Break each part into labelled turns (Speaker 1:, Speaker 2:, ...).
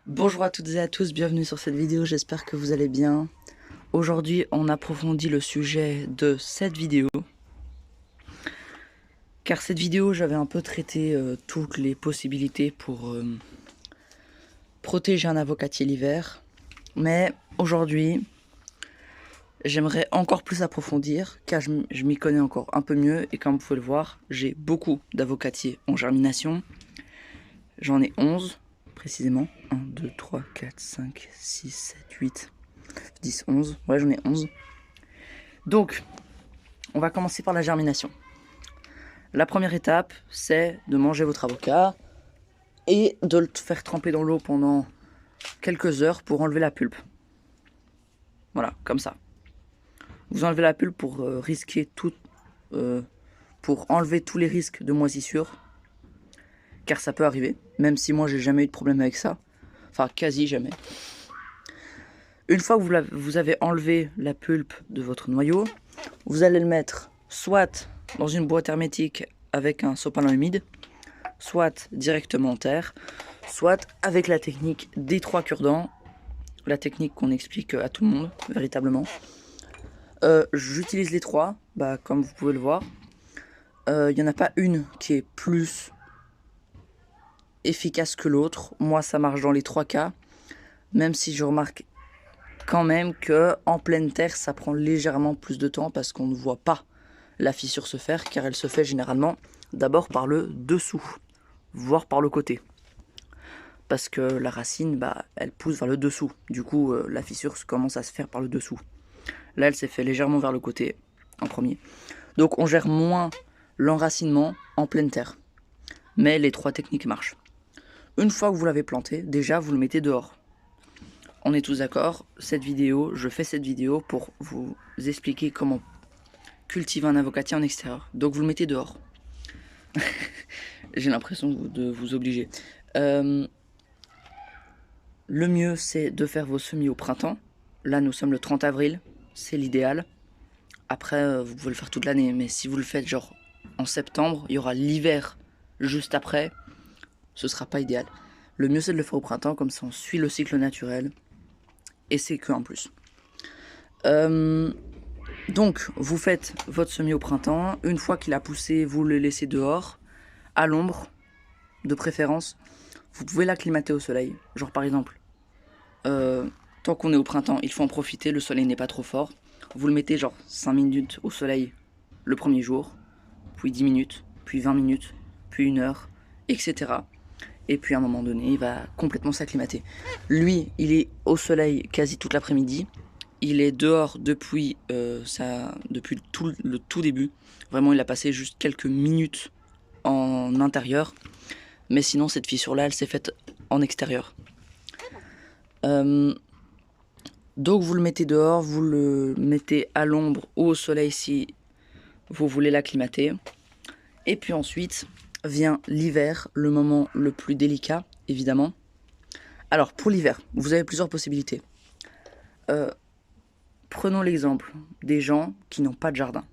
Speaker 1: Bonjour à toutes et à tous, bienvenue sur cette vidéo, j'espère que vous allez bien. Aujourd'hui, on approfondit le sujet de cette vidéo. Car cette vidéo, j'avais un peu traité toutes les possibilités pour protéger un avocatier l'hiver. Mais aujourd'hui, j'aimerais encore plus approfondir, car je m'y connais encore un peu mieux. Et comme vous pouvez le voir, j'ai beaucoup d'avocatiers en germination. J'en ai 11 précisément. 1, 2, 3, 4, 5, 6, 7, 8, 10, 11. Ouais, j'en ai 11. Donc, on va commencer par la germination. La première étape, c'est de manger votre avocat et de le faire tremper dans l'eau pendant quelques heures pour enlever la pulpe. Voilà, comme ça. Vous enlevez la pulpe pour pour enlever tous les risques de moisissure, car ça peut arriver, même si moi j'ai jamais eu de problème avec ça, enfin quasi jamais. Une fois que vous avez enlevé la pulpe de votre noyau, vous allez le mettre soit dans une boîte hermétique avec un sopalin humide, soit directement en terre, soit avec la technique des 3 cure-dents, la technique qu'on explique à tout le monde, véritablement. J'utilise les 3, comme vous pouvez le voir. Il n'y en a pas une qui est plus efficace que l'autre. Moi, ça marche dans les 3 cas, même si je remarque quand même que en pleine terre, ça prend légèrement plus de temps parce qu'on ne voit pas la fissure se faire, car elle se fait généralement d'abord par le dessous, voire par le côté. Parce que la racine, elle pousse vers le dessous. Du coup, la fissure commence à se faire par le dessous. Là, elle s'est fait légèrement vers le côté, en premier. Donc, on gère moins l'enracinement en pleine terre. Mais les 3 techniques marchent. Une fois que vous l'avez planté, déjà, vous le mettez dehors. On est tous d'accord, je fais cette vidéo pour vous expliquer comment cultiver un avocatier en extérieur. Donc, vous le mettez dehors. J'ai l'impression de vous obliger. Le mieux, c'est de faire vos semis au printemps. Là, nous sommes le 30 avril, c'est l'idéal. Après, vous pouvez le faire toute l'année, mais si vous le faites genre en septembre, il y aura l'hiver juste après, ce sera pas idéal. Le mieux, c'est de le faire au printemps, comme ça on suit le cycle naturel, et c'est que en plus. Donc, vous faites votre semis au printemps. Une fois qu'il a poussé, vous le laissez dehors, à l'ombre, de préférence. Vous pouvez l'acclimater au soleil. Genre par exemple, tant qu'on est au printemps, il faut en profiter, le soleil n'est pas trop fort. Vous le mettez genre 5 minutes au soleil le premier jour, puis 10 minutes, puis 20 minutes, puis 1 heure, etc. Et puis à un moment donné, il va complètement s'acclimater. Lui, il est au soleil quasi toute l'après-midi. Il est dehors depuis, depuis le tout début. Vraiment, il a passé juste quelques minutes en intérieur. Mais sinon, cette fissure-là, elle s'est faite en extérieur. Donc vous le mettez dehors, vous le mettez à l'ombre ou au soleil si vous voulez l'acclimater. Et puis ensuite vient l'hiver, le moment le plus délicat, évidemment. Alors pour l'hiver, vous avez plusieurs possibilités. Prenons l'exemple des gens qui n'ont pas de jardin.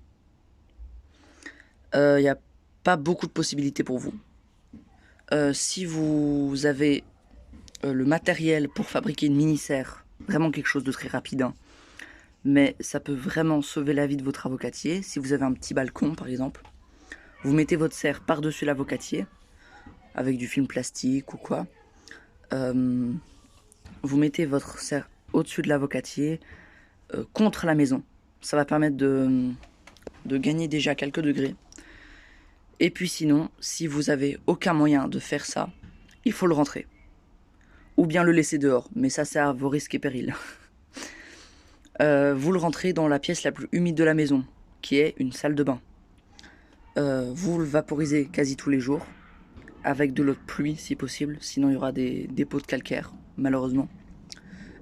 Speaker 1: Il n'y a pas beaucoup de possibilités pour vous. Si vous avez le matériel pour fabriquer une mini-serre, vraiment quelque chose de très rapide, hein, mais ça peut vraiment sauver la vie de votre avocatier. Si vous avez un petit balcon par exemple, vous mettez votre serre par-dessus l'avocatier avec du film plastique ou quoi. Vous mettez votre serre au-dessus de l'avocatier, contre la maison. Ça va permettre de gagner déjà quelques degrés. Et puis sinon, si vous avez aucun moyen de faire ça, il faut le rentrer. Ou bien le laisser dehors, mais ça c'est à vos risques et périls. Vous le rentrez dans la pièce la plus humide de la maison, qui est une salle de bain. Vous le vaporisez quasi tous les jours, avec de l'eau de pluie si possible, sinon il y aura des dépôts de calcaire, malheureusement.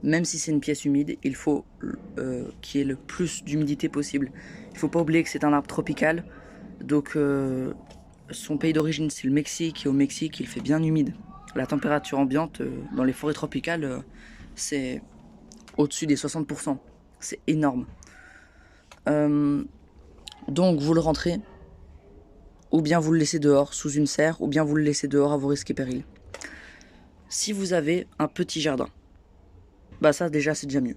Speaker 1: Même si c'est une pièce humide, il faut qu'il y ait le plus d'humidité possible. Il ne faut pas oublier que c'est un arbre tropical, donc son pays d'origine c'est le Mexique, et au Mexique il fait bien humide. La température ambiante dans les forêts tropicales, c'est au-dessus des 60%. C'est énorme. Donc vous le rentrez, ou bien vous le laissez dehors sous une serre, ou bien vous le laissez dehors à vos risques et périls. Si vous avez un petit jardin, bah ça déjà c'est déjà mieux.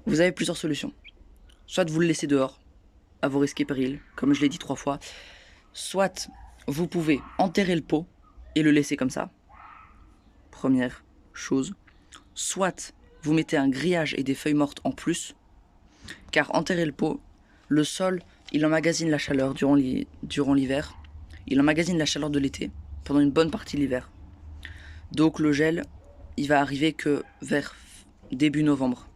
Speaker 1: Vous avez plusieurs solutions. Soit vous le laissez dehors, à vos risques et périls, comme je l'ai dit 3 fois. Soit vous pouvez enterrer le pot et le laisser comme ça. Première chose. Soit vous mettez un grillage et des feuilles mortes en plus. Car enterrer le pot, le sol, il emmagasine la chaleur durant l'hiver. Il emmagasine la chaleur de l'été pendant une bonne partie de l'hiver. Donc le gel, il va arriver que vers début novembre.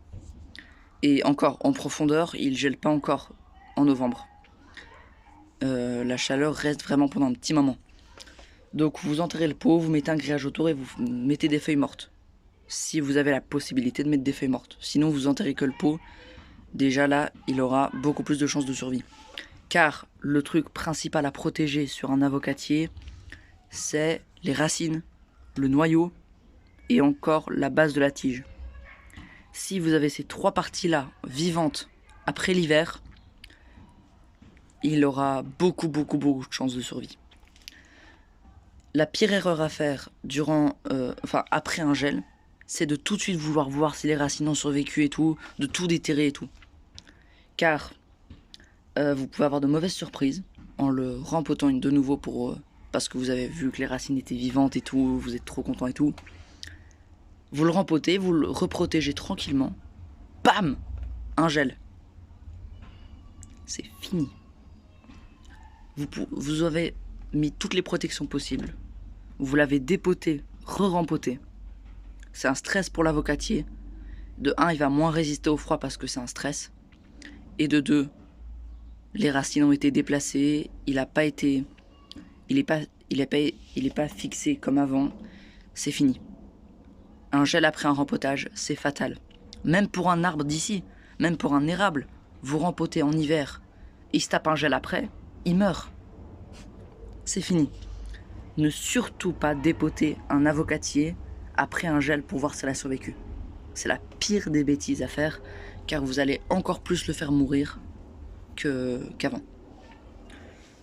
Speaker 1: Et encore, en profondeur, il gèle pas encore en novembre. La chaleur reste vraiment pendant un petit moment. Donc vous enterrez le pot, vous mettez un grillage autour et vous mettez des feuilles mortes. Si vous avez la possibilité de mettre des feuilles mortes. Sinon vous enterrez que le pot. Déjà là, il aura beaucoup plus de chances de survie. Car le truc principal à protéger sur un avocatier, c'est les racines, le noyau et encore la base de la tige. Si vous avez ces 3 parties-là vivantes après l'hiver, il aura beaucoup de chances de survie. La pire erreur à faire après un gel, c'est de tout de suite vouloir voir si les racines ont survécu et tout, de tout déterrer et tout. Car vous pouvez avoir de mauvaises surprises en le rempotant de nouveau parce que vous avez vu que les racines étaient vivantes et tout, vous êtes trop content et tout. Vous le rempotez, vous le reprotégez tranquillement. Bam! Un gel. C'est fini. Vous avez mis toutes les protections possibles. Vous l'avez dépoté, re-rempoté. C'est un stress pour l'avocatier. De 1, il va moins résister au froid parce que c'est un stress. Et de 2, les racines ont été déplacées. Il est pas fixé comme avant. C'est fini. Un gel après un rempotage, c'est fatal. Même pour un arbre d'ici, même pour un érable, vous rempotez en hiver, il se tape un gel après, il meurt. C'est fini. Ne surtout pas dépoter un avocatier après un gel pour voir s'il a survécu. C'est la pire des bêtises à faire, car vous allez encore plus le faire mourir qu'avant.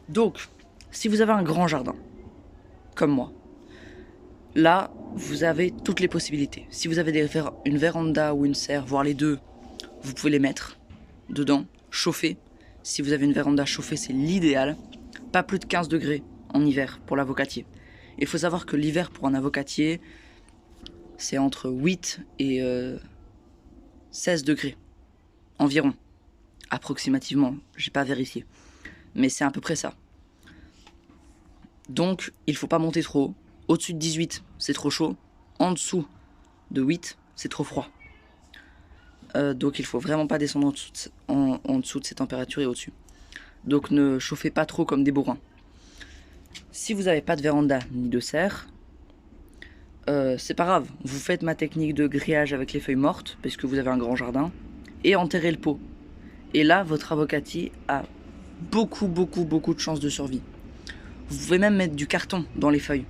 Speaker 1: Donc, si vous avez un grand jardin, comme moi, là, vous avez toutes les possibilités. Si vous avez une véranda ou une serre, voire les deux, vous pouvez les mettre dedans, chauffer. Si vous avez une véranda chauffée, c'est l'idéal. Pas plus de 15 degrés en hiver pour l'avocatier. Il faut savoir que l'hiver pour un avocatier, c'est entre 8 et 16 degrés environ. Approximativement, j'ai pas vérifié. Mais c'est à peu près ça. Donc, il faut pas monter trop haut. Au-dessus de 18, c'est trop chaud. En dessous de 8, c'est trop froid. Donc il faut vraiment pas descendre en dessous de ces températures et au-dessus. Donc ne chauffez pas trop comme des bourrins. Si vous n'avez pas de véranda ni de serre, c'est pas grave. Vous faites ma technique de grillage avec les feuilles mortes, parce que vous avez un grand jardin, et enterrez le pot. Et là, votre avocatier a beaucoup de chances de survie. Vous pouvez même mettre du carton dans les feuilles.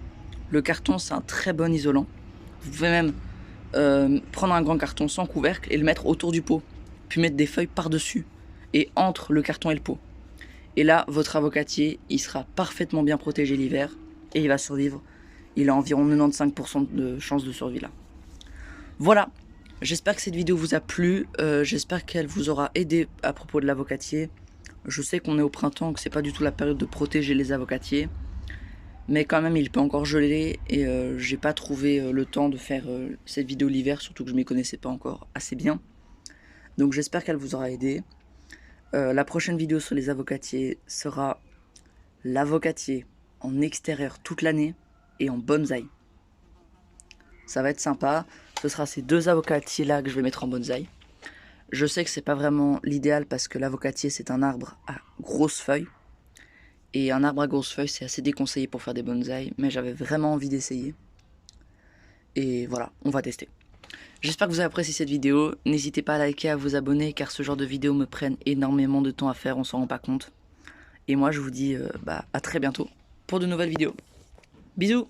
Speaker 1: Le carton, c'est un très bon isolant. Vous pouvez même prendre un grand carton sans couvercle et le mettre autour du pot. Puis mettre des feuilles par-dessus et entre le carton et le pot. Et là, votre avocatier, il sera parfaitement bien protégé l'hiver et il va survivre. Il a environ 95% de chances de survie là. Voilà, j'espère que cette vidéo vous a plu. J'espère qu'elle vous aura aidé à propos de l'avocatier. Je sais qu'on est au printemps, que c'est pas du tout la période de protéger les avocatiers. Mais quand même, il peut encore geler et j'ai pas trouvé le temps de faire cette vidéo l'hiver, surtout que je m'y connaissais pas encore assez bien. Donc j'espère qu'elle vous aura aidé. La prochaine vidéo sur les avocatiers sera l'avocatier en extérieur toute l'année et en bonsaï. Ça va être sympa. Ce sera ces 2 avocatiers là que je vais mettre en bonsaï. Je sais que c'est pas vraiment l'idéal parce que l'avocatier c'est un arbre à grosses feuilles. Et un arbre à grosses feuilles, c'est assez déconseillé pour faire des bonsaïs, mais j'avais vraiment envie d'essayer. Et voilà, on va tester. J'espère que vous avez apprécié cette vidéo. N'hésitez pas à liker, à vous abonner, car ce genre de vidéos me prennent énormément de temps à faire, on s'en rend pas compte. Et moi, je vous dis à très bientôt pour de nouvelles vidéos. Bisous!